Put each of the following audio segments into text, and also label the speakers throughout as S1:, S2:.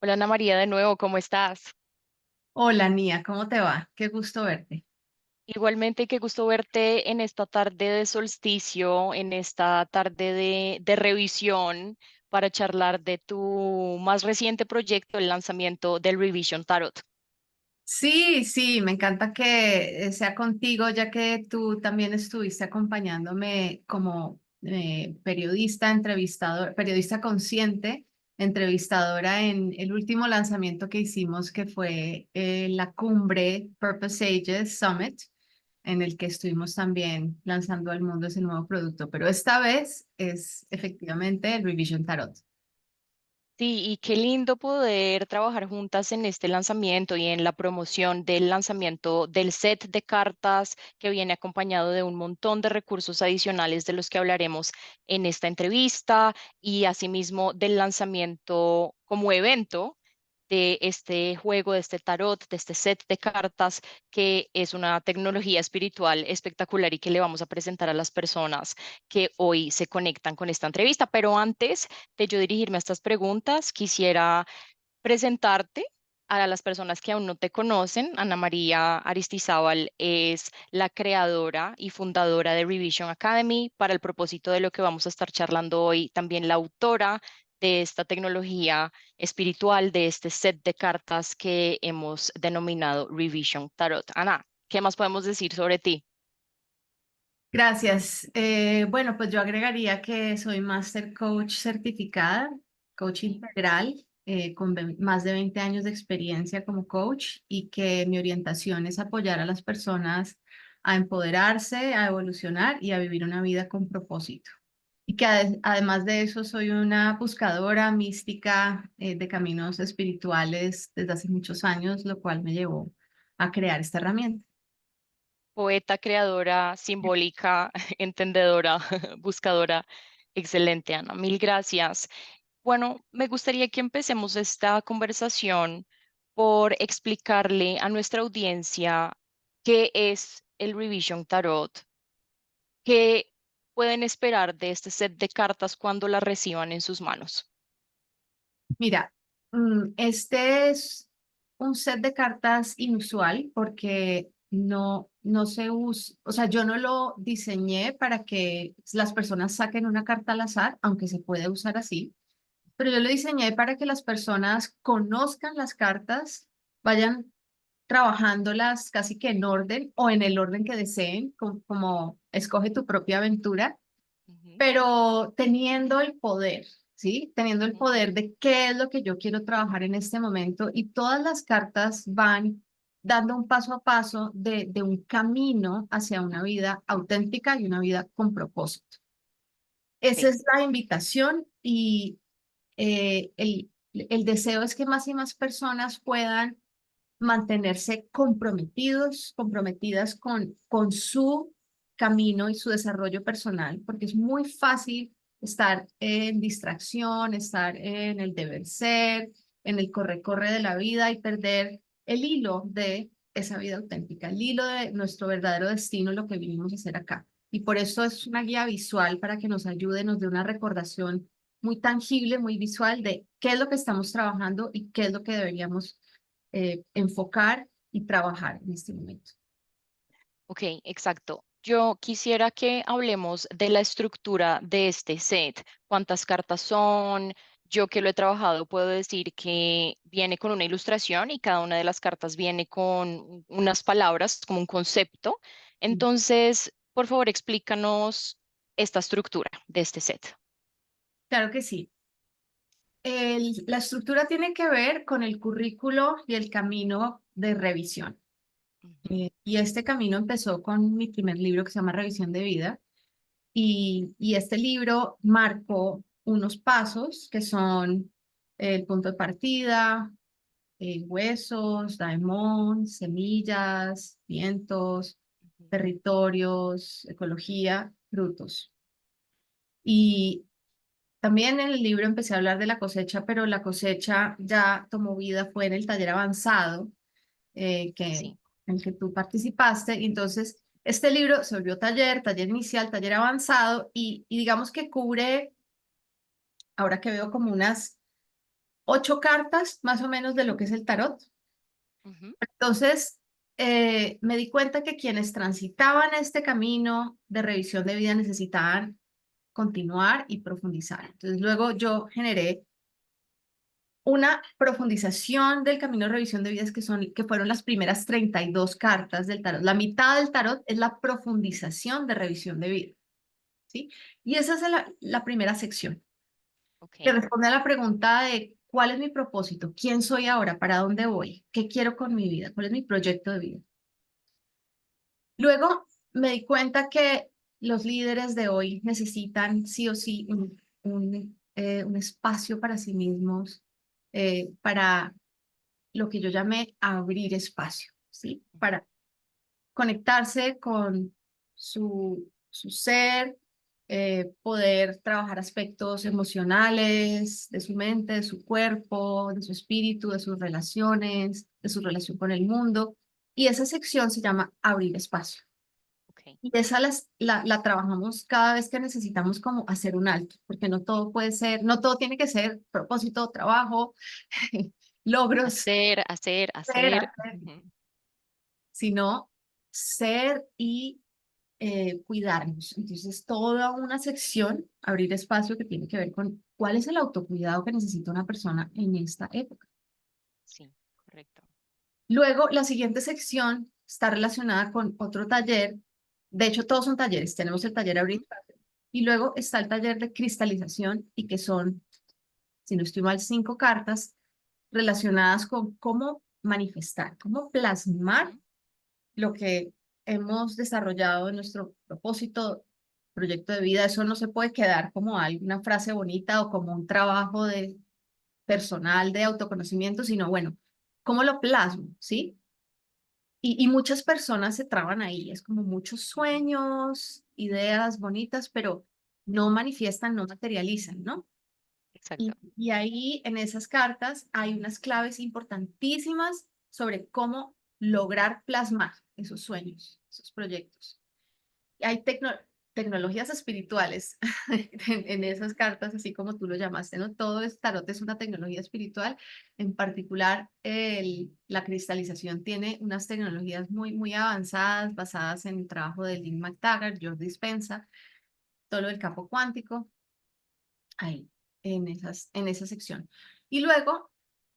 S1: Hola Ana María, de nuevo, ¿cómo estás?
S2: Hola, Nia, ¿cómo te va? Qué gusto verte.
S1: Igualmente, qué gusto verte en esta tarde de solsticio, en esta tarde de revisión para charlar de tu más reciente proyecto, el lanzamiento del Revision Tarot.
S2: Sí, sí, me encanta que sea contigo, ya que tú también estuviste acompañándome como periodista, entrevistador, periodista consciente, entrevistadora en el último lanzamiento que hicimos, que fue la cumbre Purpose Ages Summit, en el que estuvimos también lanzando al mundo ese nuevo producto. Pero esta vez es efectivamente el Revision Tarot.
S1: Sí, y qué lindo poder trabajar juntas en este lanzamiento y en la promoción del lanzamiento del set de cartas que viene acompañado de un montón de recursos adicionales de los que hablaremos en esta entrevista y asimismo del lanzamiento como evento de este juego, de este tarot, de este set de cartas que es una tecnología espiritual espectacular y que le vamos a presentar a las personas que hoy se conectan con esta entrevista. Pero antes de yo dirigirme a estas preguntas, quisiera presentarte a las personas que aún no te conocen. Ana María Aristizábal es la creadora y fundadora de Revision Academy. Para el propósito de lo que vamos a estar charlando hoy, también la autora de esta tecnología espiritual, de este set de cartas que hemos denominado Revision Tarot. Ana, ¿qué más podemos decir sobre ti?
S2: Gracias. Bueno, pues yo agregaría que soy Master Coach certificada, coach integral, con más de 20 años de experiencia como coach y que mi orientación es apoyar a las personas a empoderarse, a evolucionar y a vivir una vida con propósito. Y que además de eso soy una buscadora mística de caminos espirituales desde hace muchos años, lo cual me llevó a crear esta herramienta.
S1: Poeta, creadora, simbólica, entendedora, buscadora. Excelente, Ana. Mil gracias. Bueno, me gustaría que empecemos esta conversación por explicarle a nuestra audiencia qué es el Revision Tarot, qué pueden esperar de este set de cartas cuando las reciban en sus manos.
S2: Mira, este es un set de cartas inusual porque no se usa, o sea, yo no lo diseñé para que las personas saquen una carta al azar, aunque se puede usar así, pero yo lo diseñé para que las personas conozcan las cartas, vayan trabajándolas casi que en orden o en el orden que deseen, como escoge tu propia aventura,
S1: Ujú,
S2: pero teniendo el poder, ¿sí? Teniendo el
S1: ujú.
S2: poder de qué es lo que yo quiero trabajar en este momento y todas las cartas van dando un paso a paso de un camino hacia una vida auténtica y una vida con propósito. Esa
S1: Sí,
S2: es la invitación y el deseo es que más y más personas puedan mantenerse comprometidos, comprometidas con su camino y su desarrollo personal, porque es muy fácil estar en distracción, estar en el deber ser, en el corre-corre de la vida y perder el hilo de esa vida auténtica, el hilo de nuestro verdadero destino, lo que vinimos a hacer acá. Y por eso es una guía visual para que nos ayude, nos dé una recordación muy tangible, muy visual de qué es lo que estamos trabajando y qué es lo que deberíamos enfocar y trabajar en este momento.
S1: ok, exacto. Yo quisiera que hablemos de la estructura de este set. ¿Cuántas cartas son? Yo que lo he trabajado puedo decir que viene con una ilustración y cada una de las cartas viene con unas palabras, como un concepto. Entonces, por favor, explícanos esta estructura de este set.
S2: Claro que sí. La estructura tiene que ver con el currículo y el camino de revisión.
S1: Ujú,
S2: Y este camino empezó con mi primer libro que se llama Revisión de Vida. Y este libro marcó unos pasos que son el punto de partida, huesos, daemon, semillas, vientos,
S1: ujú.
S2: territorios, ecología, frutos. Y también en el libro empecé a hablar de la cosecha, pero la cosecha ya tomó vida, fue en el taller avanzado
S1: Sí.
S2: en el que tú participaste. Y entonces, este libro se volvió taller, taller inicial, taller avanzado, y digamos que cubre, ahora que veo como unas 8 cartas más o menos de lo que es el tarot.
S1: Ujú.
S2: Entonces, me di cuenta que quienes transitaban este camino de revisión de vida necesitaban continuar y profundizar. Entonces, luego yo generé una profundización del camino de revisión de vidas que fueron las primeras 32 cartas del tarot. La mitad del tarot es la profundización de revisión de vida, ¿sí? Y esa es la primera sección, que
S1: Ok.
S2: responde a la pregunta de ¿cuál es mi propósito? ¿Quién soy ahora? ¿Para dónde voy? ¿Qué quiero con mi vida? ¿Cuál es mi proyecto de vida? Luego me di cuenta que los líderes de hoy necesitan sí o sí un espacio para sí mismos, para lo que yo llamé abrir espacio, ¿sí?
S1: Ujú.
S2: Para conectarse con su ser, poder trabajar aspectos emocionales de su mente, de su cuerpo, de su espíritu, de sus relaciones, de su relación con el mundo. Y esa sección se llama abrir espacio.
S1: Ok.
S2: Y esa la trabajamos cada vez que necesitamos como hacer un alto, porque no todo puede ser, no todo tiene que ser propósito, trabajo, logros,
S1: Hacer, hacer,
S2: ser,
S1: hacer.
S2: hacer,
S1: Ujú.
S2: sino ser y cuidarnos. Entonces, toda una sección, abrir espacio que tiene que ver con cuál es el autocuidado que necesita una persona en esta época.
S1: Sí, correcto.
S2: Luego, la siguiente sección está relacionada con otro taller. De hecho, todos son talleres. Tenemos el taller abrir
S1: Ujú.
S2: espacio. Y luego está el taller de cristalización y que son, si no estoy mal, 5 cartas relacionadas con cómo manifestar, cómo plasmar
S1: Ujú.
S2: lo que hemos desarrollado en nuestro propósito, proyecto de vida. Eso no se puede quedar como alguna frase bonita o como un trabajo de personal de autoconocimiento, sino bueno, ¿cómo lo plasmo? ¿Sí? Y muchas personas se traban ahí, es como muchos
S1: Ujú.
S2: sueños, ideas bonitas, pero no manifiestan, no materializan, ¿no?
S1: Exacto.
S2: Y ahí en esas cartas hay unas claves importantísimas sobre cómo lograr plasmar esos sueños, esos proyectos. Hay tecnologías espirituales en esas cartas, así como tú lo llamaste, ¿no? Todo es tarot, es una tecnología espiritual. En particular, la cristalización tiene unas tecnologías muy, muy avanzadas, basadas en el trabajo de Lynn McTaggart, Joe Dispenza, todo lo del campo cuántico ahí, en esa sección. Y luego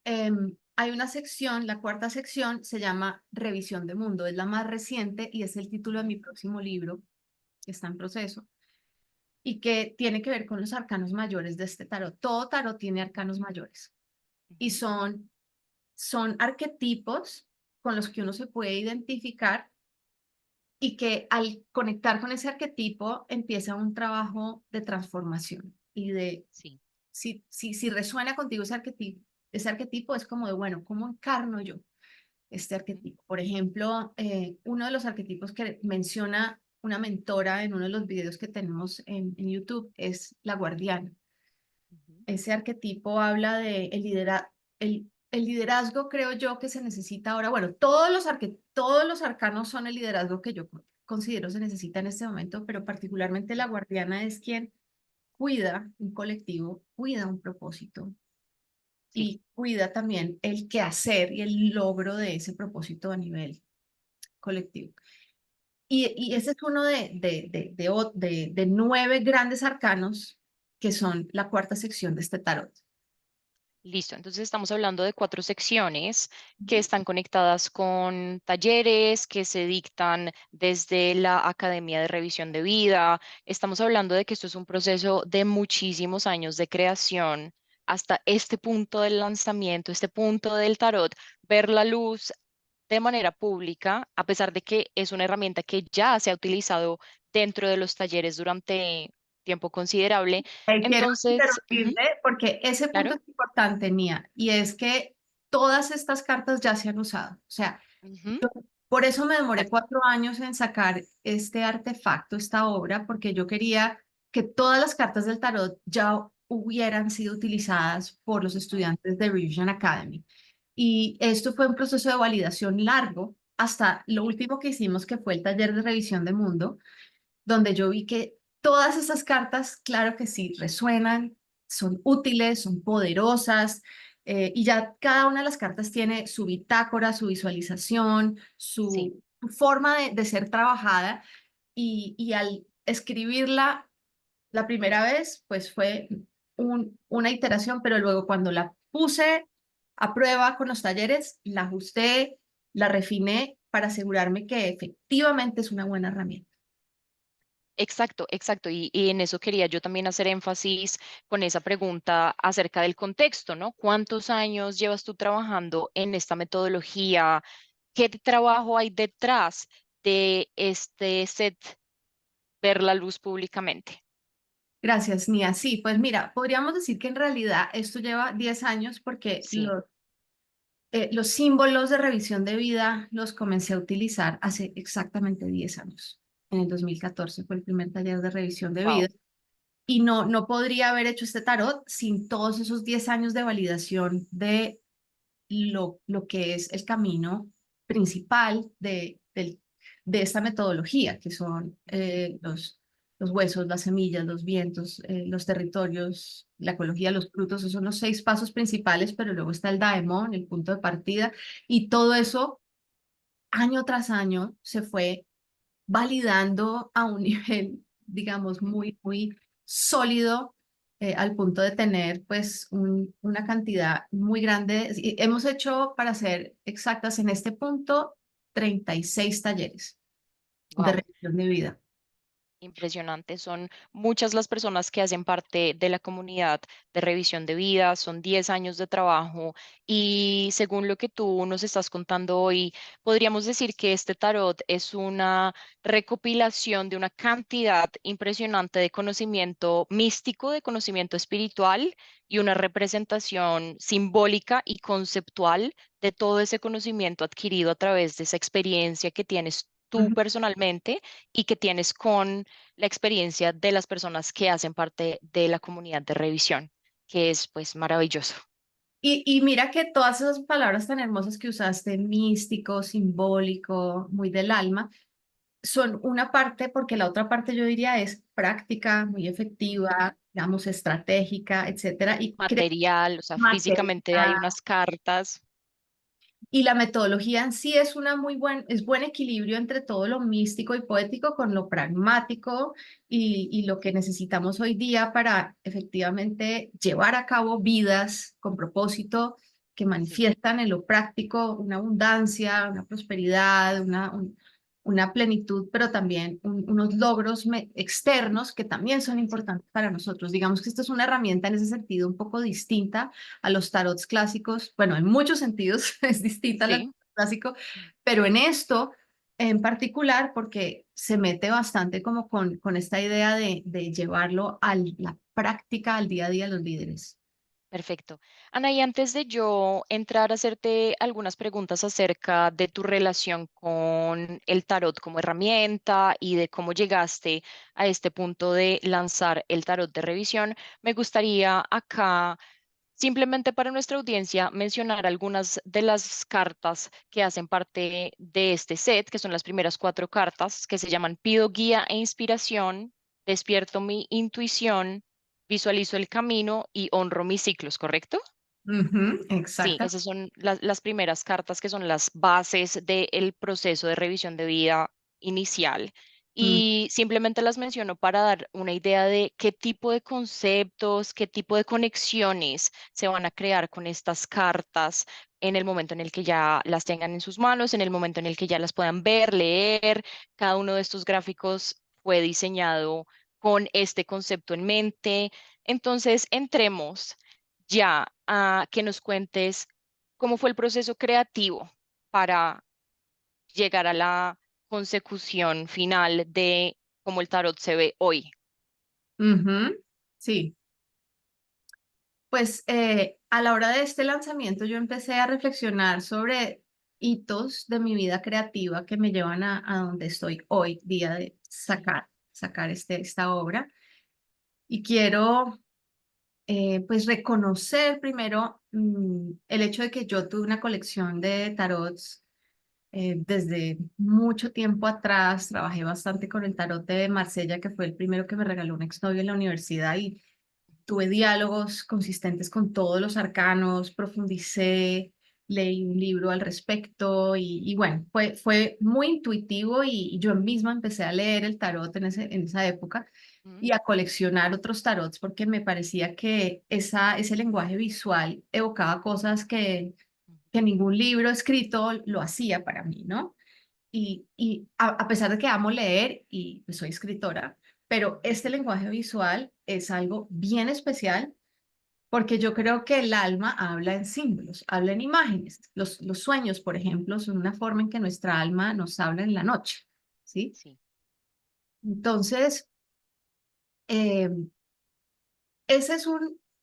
S2: hay una sección, la cuarta sección se llama Revisión de Mundo, es la más reciente y es el título de mi próximo libro, que está en proceso, y que tiene que ver con los arcanos mayores de este tarot. Todo tarot tiene arcanos mayores y
S1: Ujú.
S2: son arquetipos con los que uno se puede identificar y que al conectar con ese arquetipo empieza un trabajo de transformación y de
S1: Sí.
S2: si resuena contigo ese arquetipo es como de, bueno, ¿cómo encarno yo este
S1: Ujú.
S2: arquetipo? Por ejemplo, uno de los arquetipos que menciona una mentora en uno de los videos que tenemos en YouTube es la guardiana.
S1: Ujú.
S2: Ese arquetipo habla de el liderazgo, creo yo, que se necesita ahora. Bueno, todos los arcanos son el liderazgo que yo considero se necesita en este momento, pero particularmente la guardiana es quien cuida un colectivo, cuida un propósito
S1: Sí.
S2: y cuida también el quehacer y el logro de ese propósito a nivel colectivo. Y ese es uno de 9 grandes arcanos que son la cuarta sección de este tarot.
S1: Listo, entonces estamos hablando de 4 secciones que están conectadas con talleres que se dictan desde la Academia de Revisión de Vida. Estamos hablando de que esto es un proceso de muchísimos años de creación hasta este punto del lanzamiento, este punto del tarot, ver la luz de manera pública, a pesar de que es una herramienta que ya se ha utilizado dentro de los talleres durante tiempo considerable.
S2: Quiero
S1: Entonces, ujú,
S2: interrumpirte porque ese punto
S1: claro.
S2: es importante, Nia, y es que todas estas cartas ya se han usado. O sea,
S1: Ujú.
S2: por eso me demoré
S1: Exacto.
S2: 4 años en sacar este artefacto, esta obra, porque yo quería que todas las cartas del tarot ya hubieran sido utilizadas por los
S1: Ujú.
S2: estudiantes de Revision Academy. Y esto fue un proceso de validación largo hasta lo
S1: Sí.
S2: último que hicimos, que fue el taller de revisión de mundo, donde yo vi que todas esas cartas, claro que sí, resuenan, son útiles, son poderosas, Y ya cada una de las cartas tiene su bitácora, su visualización,
S1: Sí.
S2: su forma de ser trabajada. Y al escribirla la primera vez, pues fue una iteración, pero luego cuando la puse a prueba con los talleres, la ajusté, la refiné para asegurarme que efectivamente es una buena herramienta.
S1: Exacto, exacto. Y en eso quería yo también hacer énfasis con esa pregunta acerca del contexto, ¿no? ¿Cuántos años llevas tú trabajando en esta metodología? ¿Qué trabajo hay detrás de este set ver la luz públicamente?
S2: Gracias, Nia. Sí, pues mira, podríamos decir que en realidad esto lleva 10 años porque
S1: Sí,
S2: los símbolos de revisión de vida los comencé a utilizar hace exactamente 10 años. En el 2014 fue el primer taller de revisión de vida.
S1: wow,
S2: Y no podría haber hecho este tarot sin todos esos 10 años de validación de lo que es el camino principal de esta metodología, que son los huesos, las semillas, los vientos, los territorios, la ecología, los frutos. Esos son los 6 pasos principales, pero luego está el daemon, el punto de partida, y todo eso año tras año se fue validando a un nivel, digamos, muy sólido, al punto de tener pues una cantidad muy grande. Y hemos hecho, para ser exactas, en este punto, 36 talleres de
S1: wow.
S2: revisión de vida.
S1: Impresionante. Son muchas las personas que hacen parte de la comunidad de revisión de vida, son 10 años de trabajo y según lo que tú nos estás contando hoy, podríamos decir que este tarot es una recopilación de una cantidad impresionante de conocimiento místico, de conocimiento espiritual y una representación simbólica y conceptual de todo ese conocimiento adquirido a través de esa experiencia que tienes tú
S2: Ujú.
S1: personalmente y que tienes con la experiencia de las personas que hacen parte de la comunidad de revisión, que es pues maravilloso.
S2: Y mira que todas esas palabras tan hermosas que usaste, místico, simbólico, muy del alma, son una parte, porque la otra parte yo diría es práctica, muy
S1: Ujú.
S2: efectiva, digamos, estratégica, etcétera, y
S1: Material, o sea,
S2: material.
S1: físicamente hay unas cartas.
S2: Y la metodología en sí es es buen equilibrio entre todo lo místico y poético con lo pragmático y lo que necesitamos hoy día para efectivamente llevar a cabo vidas con propósito que
S1: Sí,
S2: manifiestan en lo práctico una abundancia, una prosperidad, una plenitud, pero también unos logros externos que también son
S1: sí,
S2: importantes para nosotros. Digamos que esta es una herramienta en ese sentido un poco distinta a los tarots clásicos. Bueno, en muchos sentidos es distinta a los
S1: sí.
S2: clásicos, pero en esto en particular porque se mete bastante como con esta idea de llevarlo a la práctica, al día a día de los líderes.
S1: Perfecto. Ana, y antes de yo entrar a hacerte algunas preguntas acerca de tu relación con el tarot como herramienta y de cómo llegaste a este punto de lanzar el tarot de revisión, me gustaría acá, simplemente para nuestra audiencia, mencionar algunas de las cartas que hacen parte de este set, que son las primeras 4 cartas, que se llaman Pido guía e inspiración, Despierto mi intuición, Visualizo el camino y honro mis ciclos, ¿correcto?
S2: Ujú,
S1: Sí,
S2: exacta.
S1: esas son las primeras cartas que son las bases del proceso de revisión de vida inicial.
S2: Mm,
S1: Y simplemente las menciono para dar una idea de qué tipo de conceptos, qué tipo de conexiones se van a crear con estas cartas en el momento en el que ya las tengan en sus manos, en el momento en el que ya las puedan ver, leer. Cada uno de estos gráficos fue diseñado con este concepto en mente. Entonces, entremos ya a que nos cuentes cómo fue el proceso creativo para llegar a la consecución final de cómo el tarot se ve hoy.
S2: ujú, sí, pues a la hora de este lanzamiento yo empecé a reflexionar sobre hitos de mi vida creativa que me llevan a donde estoy hoy, día de sacar esta obra. Y quiero pues reconocer primero el hecho de que yo tuve una colección de tarots desde mucho tiempo atrás. Trabajé bastante con el tarot de Marsella, que fue el primero que me regaló un exnovio en la universidad, tuve diálogos consistentes con todos los arcanos, profundicé, leí un libro al respecto y bueno, fue muy intuitivo y yo misma empecé a leer el tarot en esa época
S1: Mm,
S2: y a coleccionar otros tarots porque me parecía que ese lenguaje visual evocaba cosas que ningún libro escrito lo hacía para mí, ¿no? Y a pesar de que amo leer y pues, soy escritora, pero este lenguaje visual es algo bien especial porque yo creo que el alma habla en símbolos, habla en imágenes. Los sueños, por ejemplo, son una forma en que nuestra alma nos habla en la noche, ¿sí?
S1: sí.
S2: Entonces, eh, ese es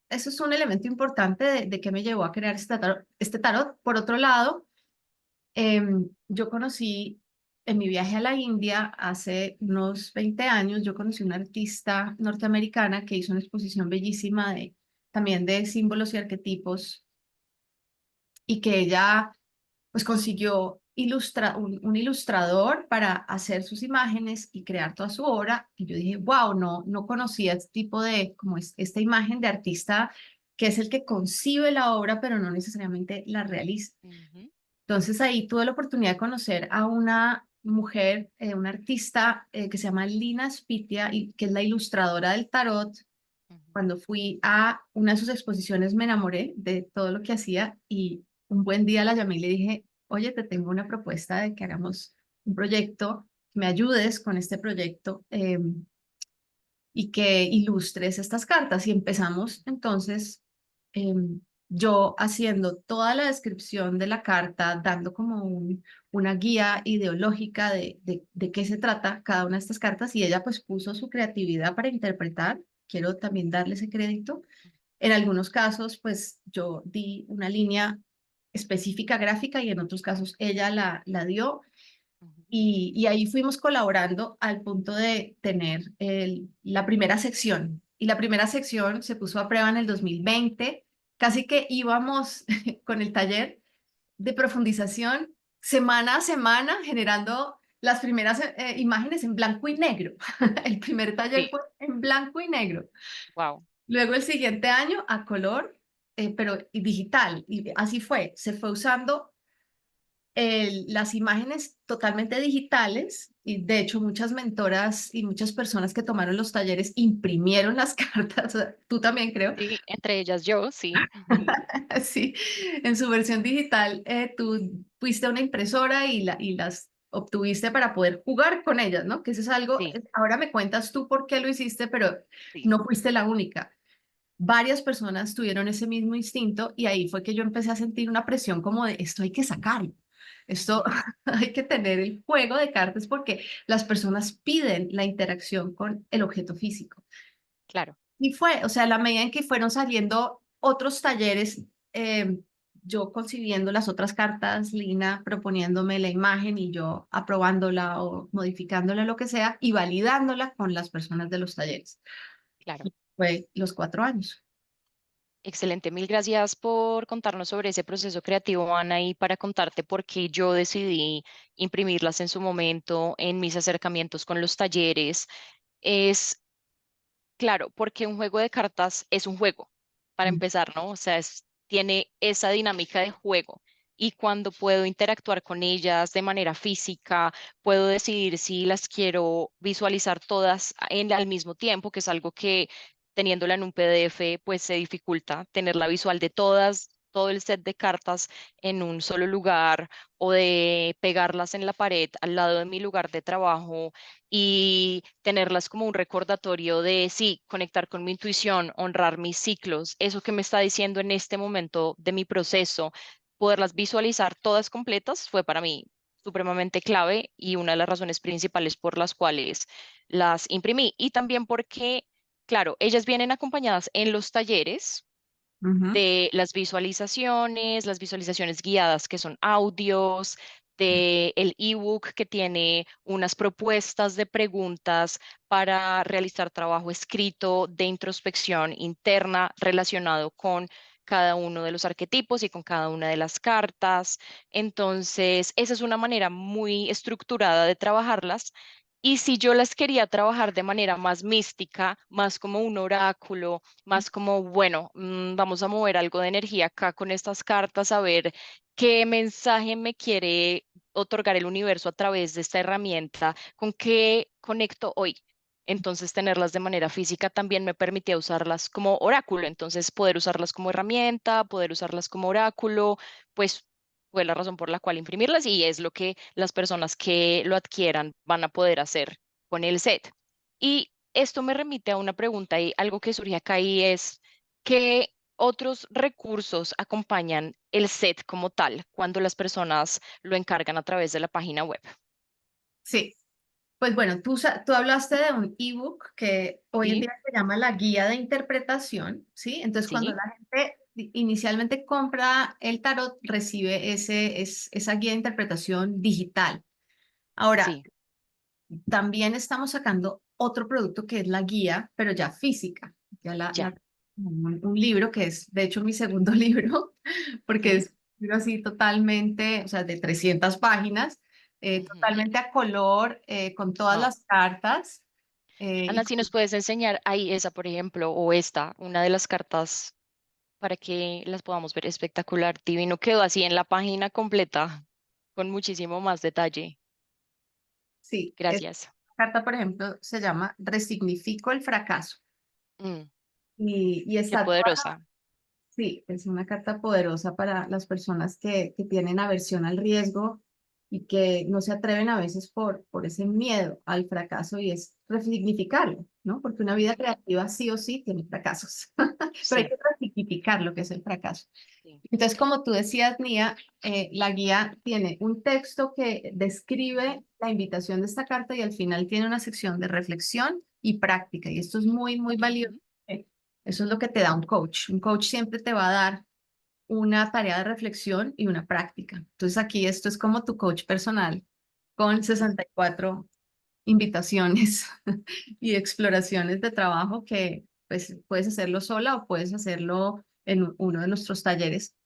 S2: ese es un elemento importante de que me llevó a crear este tarot. Este tarot. Por otro lado, yo conocí en mi viaje a la India hace unos 20 años, yo conocí una artista norteamericana que hizo una exposición bellísima también de símbolos y arquetipos y que ella pues consiguió un ilustrador para hacer sus imágenes y crear toda su obra. Y yo dije, wow, no conocía este tipo como esta imagen de artista que es el que concibe la obra, pero no necesariamente la realiza.
S1: Ujú,
S2: Entonces ahí tuve la oportunidad de conocer a una mujer, una artista que se llama Lina Spitia y que es la ilustradora del tarot.
S1: ujú.
S2: Cuando fui a una de sus exposiciones me enamoré de todo lo que hacía y un buen día la llamé y le dije, oye, te tengo una propuesta de que hagamos un proyecto, que me ayudes con este proyecto y que ilustres estas cartas. Y empezamos entonces yo haciendo toda la descripción de la carta, dando como una guía ideológica de qué se trata cada una de estas cartas y ella pues puso su creatividad para interpretar. Quiero también darle ese crédito. En algunos casos pues yo di una línea específica gráfica y en otros casos ella la dio
S1: Ujú.
S2: y ahí fuimos colaborando al punto de tener la primera sección. Y la primera sección se puso a prueba en el 2020. Casi que íbamos con el taller de profundización semana a semana generando las primeras imágenes en blanco y negro. El primer taller
S1: Sí,
S2: fue en blanco y negro.
S1: wow.
S2: Luego el siguiente año a color, pero y digital. Y así fue. Se fue usando las imágenes totalmente digitales y de hecho muchas mentoras y muchas personas que tomaron los talleres imprimieron las cartas, o sea, tú también creo,
S1: Sí, entre ellas yo, sí.
S2: sí, en su versión digital tú fuiste a una impresora y las obtuviste para poder jugar con ellas, ¿no? Que eso es algo,
S1: Sí,
S2: ahora me cuentas tú por qué lo hiciste, pero
S1: sí.
S2: no fuiste la única. Varias personas tuvieron ese mismo instinto y ahí fue que yo empecé a sentir una presión como de esto hay que sacarlo, esto
S1: Ujú,
S2: hay que tener el juego de cartas porque las personas piden la interacción con el objeto físico.
S1: claro.
S2: Y fue, o sea, a la medida en que fueron saliendo otros talleres, yo concibiendo las otras cartas, Lina proponiéndome la imagen y yo aprobándola o modificándola, lo que sea, y validándola con las personas de los talleres.
S1: Claro.
S2: Y fue los 4 años.
S1: Excelente, mil gracias por contarnos sobre ese proceso creativo, Ana, y para contarte por qué yo decidí imprimirlas en su momento en mis acercamientos con los talleres. Es claro, porque un juego de cartas es un juego, para empezar, ¿no? O sea, tiene esa dinámica de juego. Y cuando puedo interactuar con ellas de manera física, puedo decidir si las quiero visualizar todas al mismo tiempo, que es algo que teniéndola en un PDF, pues se dificulta tener la visual de todas, todo el set de cartas en un solo lugar o de pegarlas en la pared al lado de mi lugar de trabajo y tenerlas como un recordatorio de, sí, conectar con mi intuición, honrar mis ciclos, eso que me está diciendo en este momento de mi proceso, poderlas visualizar todas completas fue para mí supremamente clave y una de las razones principales por las cuales las imprimí. Y también porque, claro, ellas vienen acompañadas en los talleres
S2: Ujú.
S1: de las visualizaciones guiadas que son audios, de el ebook que tiene unas propuestas de preguntas para realizar trabajo escrito de introspección interna relacionado con cada uno de los arquetipos y con cada una de las cartas. Entonces, esa es una manera muy estructurada de trabajarlas Y si yo las quería trabajar de manera más mística, más como un oráculo, más como, bueno, vamos a mover algo de energía acá con estas cartas, a ver qué mensaje me quiere otorgar el universo a través de esta herramienta, con qué conecto hoy. Entonces, tenerlas de manera física también me permitía usarlas como oráculo. Entonces, poder usarlas como herramienta, poder usarlas como oráculo, pues fue la razón por la cual imprimirlas y es lo que las personas que lo adquieran van a poder hacer con el set. Y esto me remite a una pregunta y algo que surge acá y es, ¿qué otros recursos acompañan el set como tal cuando las personas lo encargan a través de la página web?
S2: Sí. Pues bueno, tú hablaste de un ebook que hoy en
S1: Sí,
S2: día se llama la guía de interpretación, ¿sí? Entonces, cuando
S1: sí,
S2: la gente inicialmente compra el tarot, recibe esa guía de interpretación digital. Ahora,
S1: sí,
S2: también estamos sacando otro producto que es la guía, pero ya física, ya
S1: ya.
S2: un libro que es, de hecho, mi segundo libro, porque
S1: Ujú,
S2: es un libro así totalmente, o sea, de 300 páginas,
S1: ujú.
S2: totalmente a color, con todas
S1: Wow.
S2: las cartas. Y
S1: Ana, si nos puedes enseñar ahí esa, por ejemplo, o esta, una de las cartas para que las podamos ver espectacular. Divino quedó así en la página completa, con muchísimo más detalle.
S2: sí, esta
S1: Gracias.
S2: carta, por ejemplo, se llama Resignifico el fracaso.
S1: Mm,
S2: Y
S1: qué
S2: está toda.
S1: poderosa.
S2: Sí, es una carta poderosa para las personas que tienen aversión al riesgo y que no se atreven a veces por ese miedo al fracaso y es resignificarlo, ¿no? Porque una vida
S1: Ujú,
S2: creativa sí o sí tiene fracasos, pero hay
S1: sí,
S2: que resignificar lo que es el fracaso.
S1: sí.
S2: Entonces, como tú decías, Nia, la guía tiene un texto que
S1: Ujú,
S2: describe la invitación de esta carta y al final tiene una sección de reflexión y práctica. Y esto es muy, muy valioso.
S1: ujú,
S2: Eso es lo que te da un coach. Un coach siempre te va a dar una tarea de reflexión y una práctica. Entonces, aquí esto es como tu coach personal con
S1: ujú,
S2: 64 invitaciones y exploraciones de trabajo que pues, puedes hacerlo sola o puedes hacerlo en uno de nuestros talleres.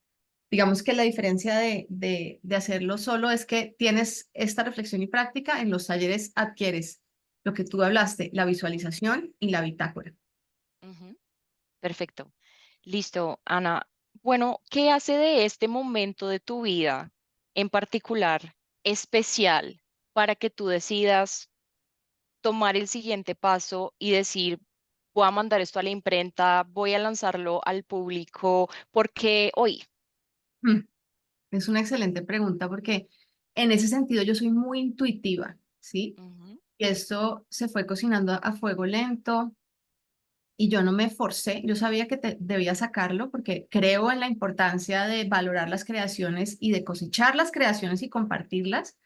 S2: Digamos que la diferencia de hacerlo solo es que tienes esta reflexión y práctica, en los talleres adquieres lo que tú hablaste, la visualización y la bitácora.
S1: ujú. Perfecto. Listo, Ana. Bueno, ¿qué hace de este momento de tu vida en particular especial para que tú decidas tomar el siguiente paso y decir, voy a mandar esto a la imprenta, voy a lanzarlo al público, porque hoy?
S2: Mm, Es una excelente pregunta porque en ese sentido yo soy muy intuitiva, ¿sí?
S1: Ujú,
S2: Y esto se fue cocinando a fuego lento y yo no me forcé, yo sabía que debía sacarlo porque creo en la importancia de valorar las creaciones y de cosechar las creaciones y compartirlas.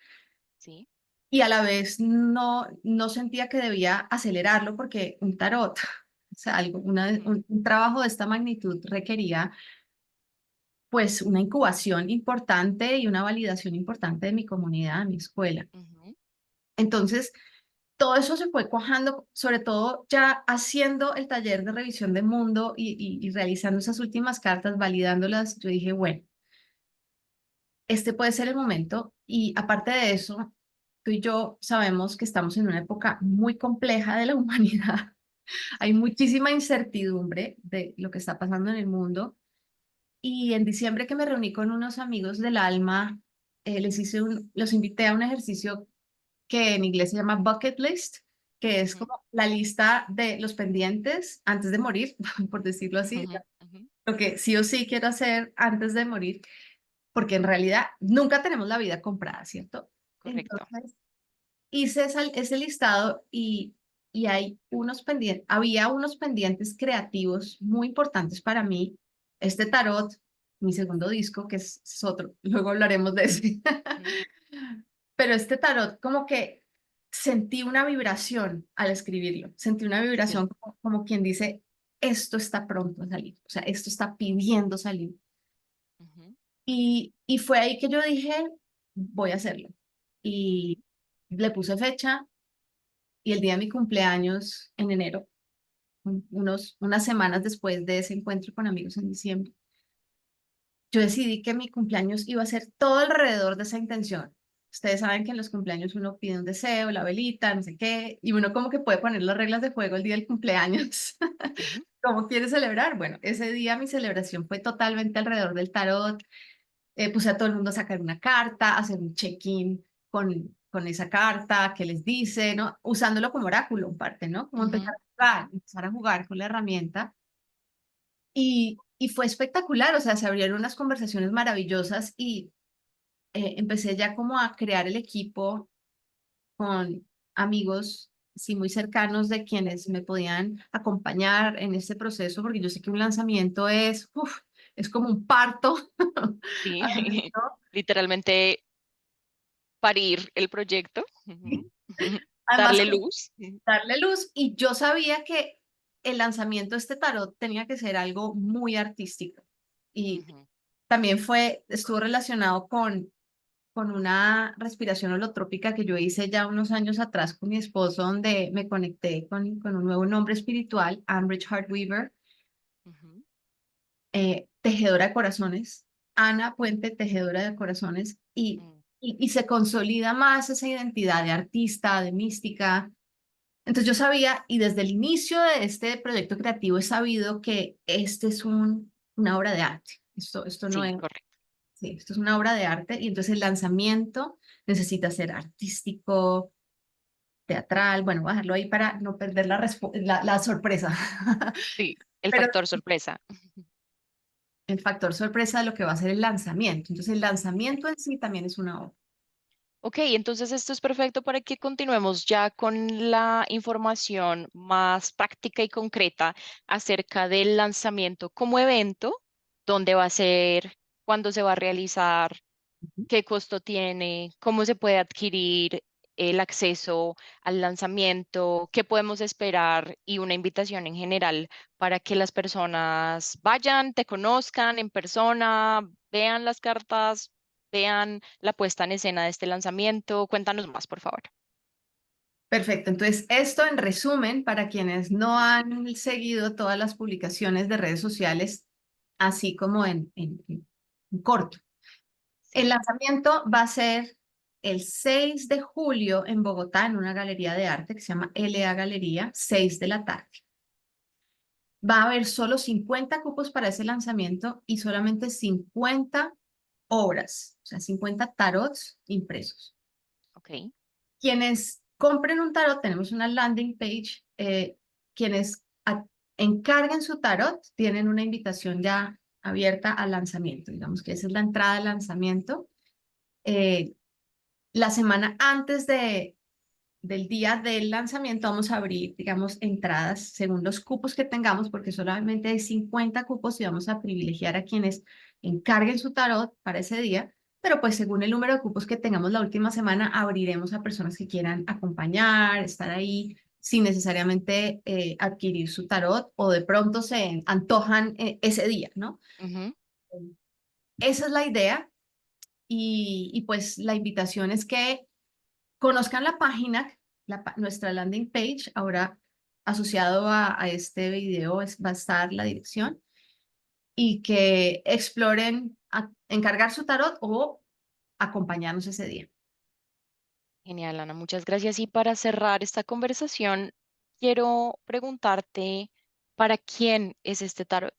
S1: sí.
S2: Y a la vez no sentía que debía acelerarlo porque un tarot, o sea,
S1: Ujú,
S2: un trabajo de esta magnitud requería pues una incubación importante y una validación importante de mi comunidad, de mi escuela.
S1: ujú,
S2: Entonces, todo eso se fue cuajando, sobre todo ya haciendo el taller de revisión de mundo y realizando esas últimas cartas, validándolas. Yo dije, bueno, este puede ser el momento. Y aparte de eso, tú y yo sabemos que estamos en una época muy compleja de la humanidad. Hay
S1: sí.
S2: muchísima incertidumbre de lo que está pasando en el mundo. Y en diciembre que me reuní con unos amigos del alma, los invité a un ejercicio que en inglés se llama bucket list, que es
S1: Ujú,
S2: como la lista de los pendientes antes de morir, por decirlo así,
S1: ujú, ujú.
S2: lo que sí o sí quiero hacer antes de morir, porque en realidad nunca tenemos la vida comprada, ¿cierto?
S1: Correcto.
S2: Entonces hice ese listado y había unos pendientes creativos muy importantes para mí. Este tarot, mi segundo disco, que es otro, luego hablaremos de ese.
S1: Ujú,
S2: Pero este tarot como que sentí una vibración al escribirlo, sentí una
S1: sí.
S2: vibración como quien dice, esto está pronto a salir, o sea, esto está pidiendo salir.
S1: Ujú,
S2: Y fue ahí que yo dije, voy a hacerlo.
S1: ujú,
S2: Y le puse fecha y el día de mi cumpleaños en enero, unas semanas después de ese encuentro con amigos en diciembre, yo decidí que mi cumpleaños iba a ser todo alrededor de esa intención. Ustedes saben que en los cumpleaños uno pide un deseo, la velita, no sé qué, y uno como que puede poner las reglas de juego el día del cumpleaños.
S1: Sí.
S2: ¿Cómo quiere celebrar? Bueno, ese día mi celebración fue totalmente alrededor del tarot. Puse a todo el mundo a sacar una carta, a hacer un check-in con esa carta, qué les dice, ¿no? Usándolo como oráculo en parte, ¿no? Como
S1: Ujú.
S2: empezar a jugar con la herramienta. Y fue espectacular, o sea, se abrieron unas conversaciones maravillosas y empecé ya como a crear el equipo con amigos, sí, muy cercanos de quienes me podían acompañar en este proceso, porque yo sé que un lanzamiento es, uf, es como un parto.
S1: Sí,
S2: ¿No?
S1: literalmente parir el proyecto, ujú,
S2: Además,
S1: darle luz. Ujú,
S2: darle luz y yo sabía que el lanzamiento de este tarot tenía que ser algo muy artístico y
S1: ujú.
S2: también estuvo relacionado con una respiración holotrópica que yo hice ya unos años atrás con mi esposo, donde me conecté con un nuevo nombre espiritual, Ambridge Heartweaver,
S1: Ujú,
S2: tejedora de corazones, Ana Puente, tejedora de corazones,
S1: mm.
S2: y se consolida más esa identidad de artista, de mística. Entonces yo sabía, y desde el inicio de este proyecto creativo he sabido que este es una obra de arte. Esto no
S1: Sí,
S2: es,
S1: correcto.
S2: sí, esto es una obra de arte y entonces el lanzamiento necesita ser artístico, teatral. Bueno, voy a dejarlo ahí para no perder la sorpresa.
S1: Sí, el
S2: Pero
S1: factor sorpresa.
S2: el factor sorpresa de lo que va a ser el lanzamiento. Entonces el lanzamiento en sí también es una obra.
S1: Ok, entonces esto es perfecto para que continuemos ya con la información más práctica y concreta acerca del lanzamiento como evento, dónde va a ser, cuándo se va a realizar, qué costo tiene, cómo se puede adquirir el acceso al lanzamiento, qué podemos esperar y una invitación en general para que las personas vayan, te conozcan en persona, vean las cartas, vean la puesta en escena de este lanzamiento. Cuéntanos más, por favor.
S2: Perfecto. Entonces, esto en resumen, para quienes no han seguido todas las publicaciones de redes sociales, así como en corto. El
S1: Sí,
S2: lanzamiento va a ser el 6 de julio en Bogotá, en una galería de arte que se llama LA Galería, 6 de la tarde. Va a haber solo 50 cupos para ese lanzamiento y solamente 50 obras, o sea, 50 tarots impresos.
S1: ok.
S2: Quienes compren un tarot, tenemos una landing page, quienes encarguen su tarot tienen una invitación ya abierta al lanzamiento, digamos que esa es la entrada al lanzamiento. Eh, la semana antes del día del lanzamiento vamos a abrir, digamos, entradas según los cupos que tengamos, porque solamente hay 50 cupos y vamos a privilegiar a quienes encarguen su tarot para ese día, pero pues según el número de cupos que tengamos la última semana, abriremos a personas que quieran acompañar, estar ahí sin necesariamente adquirir su tarot o de pronto se antojan ese día, ¿no?
S1: Ujú.
S2: Esa es la idea y pues la invitación es que conozcan la página, nuestra landing page. Ahora asociado a este video va a estar la dirección y que exploren encargar su tarot o acompañarnos ese día.
S1: Genial, Ana, muchas gracias. Y para cerrar esta conversación, quiero preguntarte, ¿para quién es este tarot?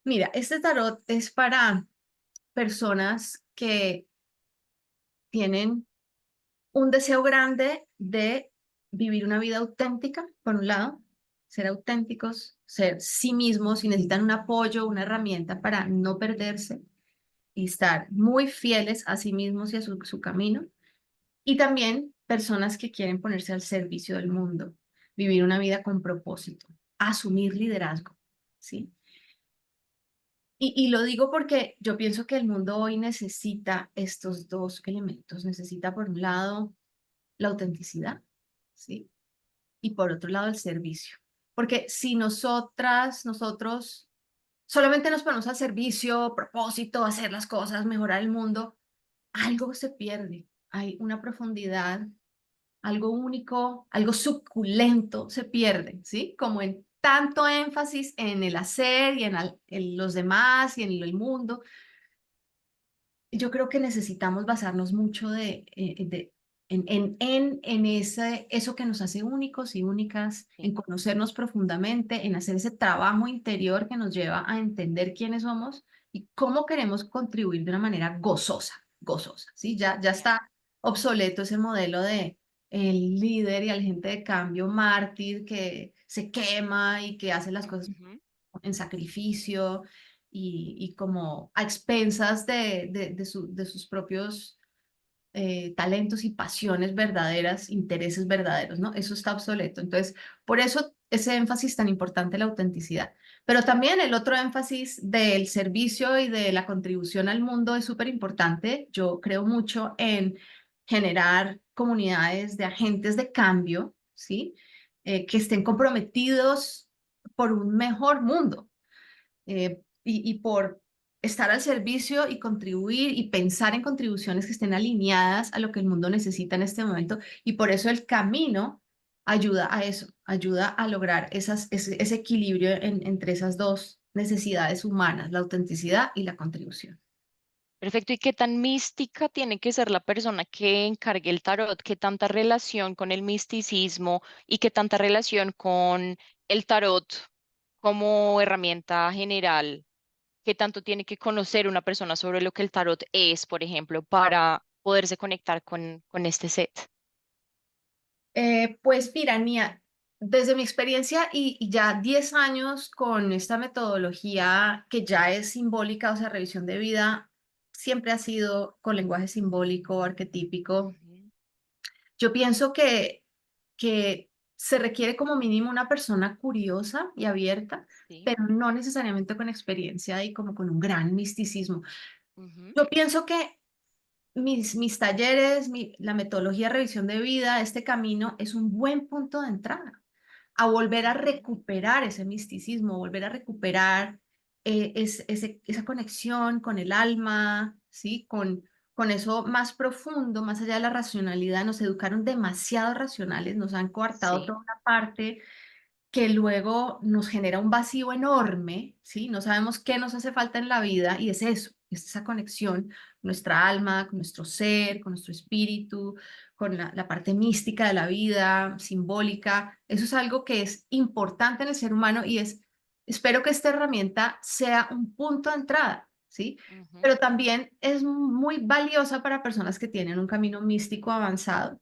S2: Mira, este tarot es para personas que tienen un deseo grande de vivir una vida auténtica, por un lado, ser auténticos, ser sí mismos y necesitan un apoyo, una herramienta para no perderse y estar muy fieles a sí mismos y a su camino. Y también personas que quieren ponerse al servicio del mundo, vivir una vida con propósito, asumir liderazgo, ¿sí? Y lo digo porque yo pienso que el mundo hoy necesita estos dos elementos. Necesita, por un lado, la autenticidad, ¿sí? Y por otro lado, el servicio. Porque si nosotros solamente nos ponemos al servicio, propósito, hacer las cosas, mejorar el mundo, algo se pierde. Hay una profundidad, algo único, algo suculento se pierde, ¿sí? Como en tanto énfasis en el hacer y en los demás y en el mundo. yo creo que necesitamos basarnos mucho en eso que nos hace únicos y únicas,
S1: Sí.
S2: en conocernos profundamente, en hacer ese trabajo interior que nos lleva a entender quiénes somos y cómo queremos contribuir de una manera gozosa, gozosa, ¿sí? Ya está obsoleto ese modelo de el líder y el agente de cambio mártir que se quema y que hace las cosas
S1: Ujú.
S2: en sacrificio y como a expensas de sus propios talentos y pasiones verdaderas, intereses verdaderos, ¿no? Eso está obsoleto. Entonces, por eso ese énfasis tan importante en la autenticidad. Pero también el otro énfasis del servicio y de la contribución al mundo es súper importante. Yo creo mucho en generar comunidades de agentes de cambio, ¿sí? Que estén comprometidos por un mejor mundo y por estar al servicio y contribuir y pensar en contribuciones que estén alineadas a lo que el mundo necesita en este momento. Y por eso el camino ayuda a eso, ayuda a lograr ese equilibrio entre esas dos necesidades humanas, la autenticidad y la contribución.
S1: Perfecto. ¿Y qué tan mística tiene que ser la persona que encargue el tarot? ¿Qué tanta relación con el misticismo y qué tanta relación con el tarot como herramienta general? ¿Qué tanto tiene que conocer una persona sobre lo que el tarot es, por ejemplo, para poderse conectar con este set?
S2: Pues mira, Nia, desde mi experiencia y ya 10 años con esta metodología que ya es simbólica, o sea, revisión de vida, siempre ha sido con lenguaje simbólico, arquetípico.
S1: Ujú.
S2: Yo pienso que se requiere como mínimo una persona curiosa y abierta,
S1: Sí.
S2: pero no necesariamente con experiencia y como con un gran misticismo.
S1: Ujú.
S2: Yo pienso que mis talleres, la metodología de revisión de vida, este camino es un buen punto de entrada a volver a
S1: Ujú.
S2: recuperar ese misticismo, volver a recuperar esa conexión con el alma, ¿sí? Con eso más profundo, más allá de la racionalidad. Nos educaron demasiado racionales, nos han coartado
S1: Sí.
S2: toda una parte que luego nos genera un vacío enorme, ¿sí? No sabemos qué nos hace falta en la vida y es eso, es esa conexión con nuestra alma, con nuestro ser, con nuestro espíritu, con la parte mística de la vida, simbólica. Eso es algo que es importante en el ser humano y espero que esta herramienta sea un punto de entrada, ¿sí?
S1: Ujú.
S2: Pero también es muy valiosa para personas que tienen un camino místico avanzado,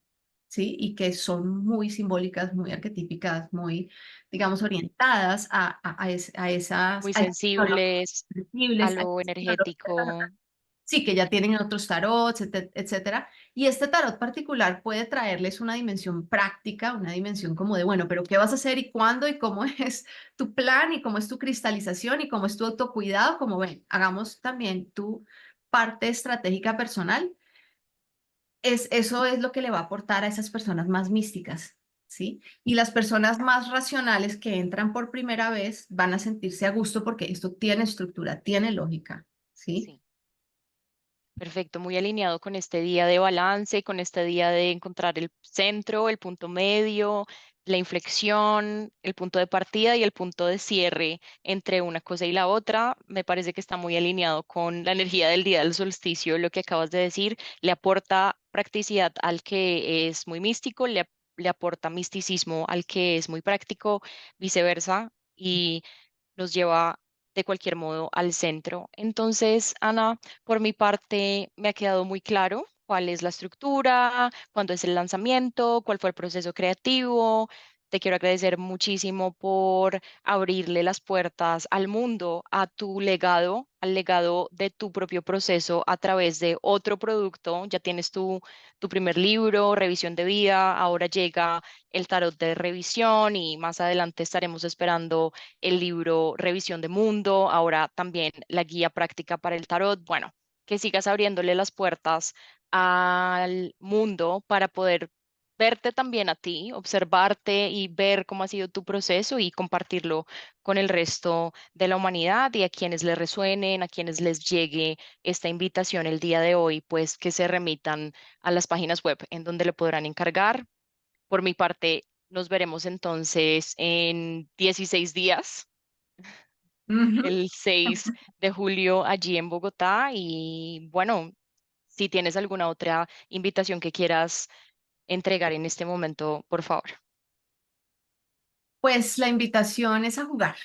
S2: ¿sí? Y que son muy simbólicas, muy arquetípicas, muy digamos,
S1: Ujú.
S2: orientadas
S1: Muy
S2: a esas tecnologías
S1: sensibles a
S2: sensibles, a
S1: lo
S2: esas tecnologías,
S1: energético.
S2: sí, que ya tienen otros tarots, etcétera. Y este tarot particular puede traerles una dimensión práctica, una dimensión como de, bueno, pero ¿qué vas a hacer y cuándo y cómo es tu plan y cómo es tu cristalización y cómo es tu autocuidado? Como ven, hagamos también tu parte estratégica personal eso es lo que le va a aportar a esas personas más místicas, ¿sí? Y las personas más racionales que entran por primera vez van a sentirse a gusto porque esto tiene estructura, tiene lógica, ¿sí?
S1: Sí. Perfecto, muy alineado con este día de balance, con este día de encontrar el centro, el punto medio, la inflexión, el punto de partida y el punto de cierre entre una cosa y la otra. Me parece que está muy alineado con la energía del día del solsticio, lo que acabas de decir. Le aporta practicidad al que es muy místico, le aporta misticismo al que es muy práctico, viceversa, y nos lleva de cualquier modo al centro. Entonces, Ana, por mi parte, me ha quedado muy claro cuál es la estructura, cuándo es el lanzamiento, cuál fue el proceso creativo. Te quiero agradecer muchísimo por abrirle las puertas al mundo, a tu legado, al legado de tu propio proceso a través de otro producto. Ya tienes tu primer libro, Revisión de Vida, ahora llega el tarot de revisión y más adelante estaremos esperando el libro Revisión de Mundo, ahora también la guía práctica para el tarot. Bueno, que sigas abriéndole las puertas al mundo para poder verte también a ti, observarte y ver cómo ha sido tu proceso y compartirlo con el resto de la humanidad y a quienes les resuenen, a quienes les llegue esta invitación el día de hoy, pues que se remitan a las páginas web en donde le podrán encargar. Por mi parte, nos veremos entonces en 16 días,
S2: Ujú.
S1: el 6 de julio allí en Bogotá. Y bueno, si tienes alguna otra invitación que quieras entregar en este momento, por favor.
S2: Pues la invitación es a jugar,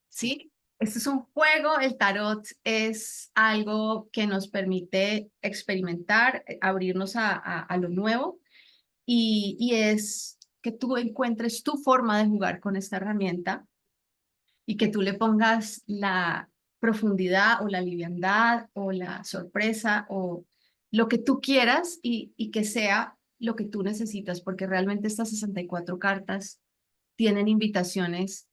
S1: Sí,
S2: ¿sí? Este es un juego, el tarot es algo que nos permite experimentar, abrirnos a lo nuevo y es que tú encuentres tu forma de jugar con esta herramienta y que tú le pongas la profundidad o la liviandad o la sorpresa o lo que tú quieras y que sea lo que tú necesitas, porque realmente estas 64 cartas tienen invitaciones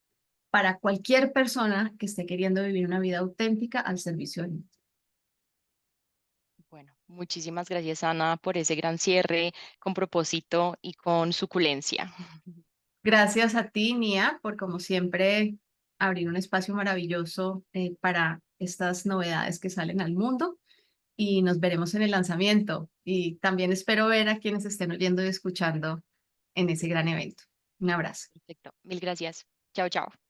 S2: para cualquier persona que esté queriendo vivir una vida auténtica al servicio del mundo.
S1: bueno, muchísimas gracias, Ana, por ese gran cierre con propósito y con suculencia.
S2: Gracias a ti, Nia, por como siempre abrir un espacio maravilloso para estas novedades que salen al mundo y nos veremos en el lanzamiento. Y también espero ver a quienes estén oyendo y escuchando en ese gran evento. Un abrazo.
S1: Perfecto, mil gracias. Chao, chao.